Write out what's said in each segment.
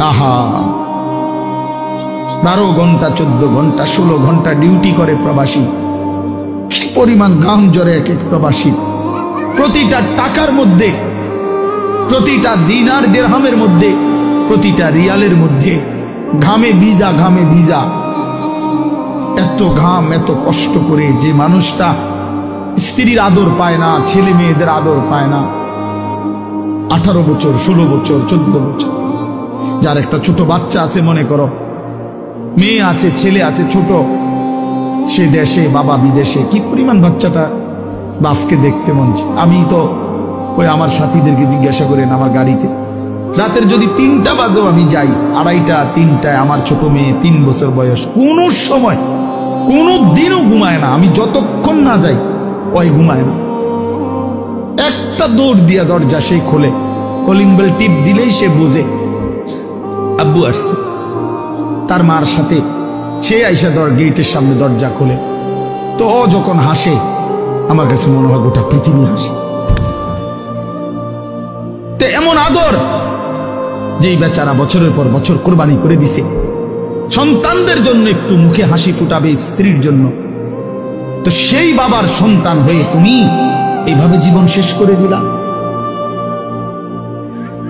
আহা 12 ঘন্টা 14 ঘন্টা 16 ঘন্টা ডিউটি করে প্রবাসী, কি পরিমাণ ঘাম ঝরে এক এক প্রবাসী। প্রতিটা টাকার মধ্যে, প্রতিটা দিনার দিরহামের মধ্যে, প্রতিটা রিয়ালের মধ্যে ঘামে ভিজা, ঘামে ভিজা। এত ঘাম, এত কষ্ট করে যে মানুষটা স্ত্রীর আদর পায় না, ছেলে মেয়েদের আদর পায় না, 18 বছর 16 বছর 14 বছর, যার একটা ছোট বাচ্চা আছে, মনে করো মেয়ে আছে, ছেলে আছে ছোট, সে দেশে বাবা বিদেশে, কি পরিমাণ বাচ্চাটা বাপকে দেখতে মন চায়। আমি তো ওই আমার সাথীদেরকে জিজ্ঞাসা করেন, আমার গাড়িতে রাতের যদি 3টা বাজেও আমি যাই, 2:30 3টায় আমার ছোট মেয়ে 3 বছর বয়স, কোন সময় কোনো দিনও ঘুমায় না। আমি যতক্ষণ না যাই ওই ঘুমায় না। একটা দৌড় দিয়া দরজা সে খোলে, কলিং বেল টিপ দিলেই সে বোঝে আব্বু আসছে। তার মার সাথে সে আইসা গেটের সামনে দরজা খোলে, তো ও যখন হাসে আমার কাছে মনে হয় গোটা পৃথিবী হাসে। তো এমন আদর যেই বেচারা বছরের পর বছর কোরবানি করে দিছে সন্তানদের জন্য, একটু মুখে হাসি ফুটাবে স্ত্রীর জন্য, তো সেই বাবার সন্তান হয়ে তুমি এইভাবে জীবন শেষ করে দিলা।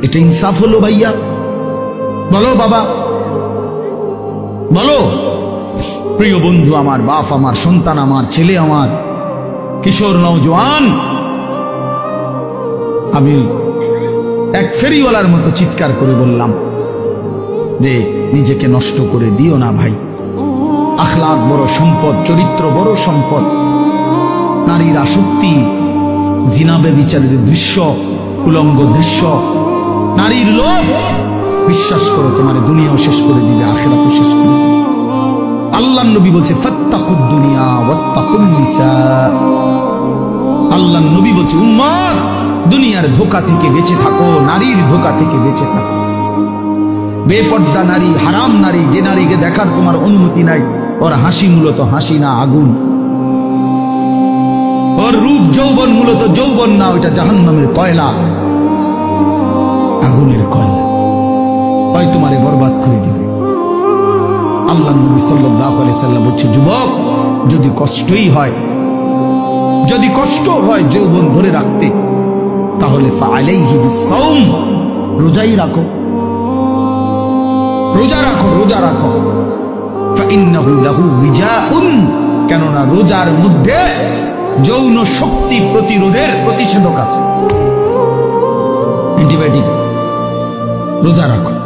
এটা ইনসাফ হলো ভাইয়া? বলো বাবা, বলো। প্রিয় বন্ধু আমার, বাপ আমার, সন্তান আমার, ছেলে আমার, কিশোর নওজোয়ান, আমি এক ফেরিওয়ালার মতো চিৎকার করে বললাম যে নিজেকে নষ্ট করে দিও না ভাই। আখলাক বড় সম্পদ, চরিত্র বড় সম্পদ। নারীর আসক্তি, জিনা ব্যভিচারের দৃশ্য, উলঙ্গ দৃশ্য, নারীর লোভ, বিশ্বাস করো তোমার দুনিয়াও শেষ করে দিবে, আখিরাতও শেষ করে দিবে। আল্লাহর নবী বলছে ফাত্তাকুদ দুনিয়া ওয়াত্তাকুন নিসা। আল্লাহর নবী বলছে উম্মত, দুনিয়ার ধোঁকা থেকে বেঁচে থাকো, নারীর ধোঁকা থেকে বেঁচে থাকো। বেপর্দা নারী, হারাম নারী, যে নারীকে দেখার তোমার অনুমতি নাই, ওর হাসি মূলত হাসি না, আগুন। ওর রূপ যৌবন মূলত যৌবন না, ওইটা জাহান্নামের কয়লা, আগুনের কয়লা, ওই তোমারে বরবাদ করে দিবে। আল্লাহ নবী সাল্লাল্লাহু আলাইহি সাল্লাম বলছে যুবক, যদি কষ্টই হয়, যদি কষ্ট হয় যৌবন ধরে রাখতে, তাহলে ফাআলাইহি বিসসাওম, রোজাই রাখো, রোজা রাখো, রোজা রাখো। ফাইন্নাহু লাহু বিজাউন, কেননা রোজার মধ্যে যৌন শক্তি প্রতিরোধের প্রতিষেধক আছে, অ্যান্টিবায়োটিক। রোজা রাখো।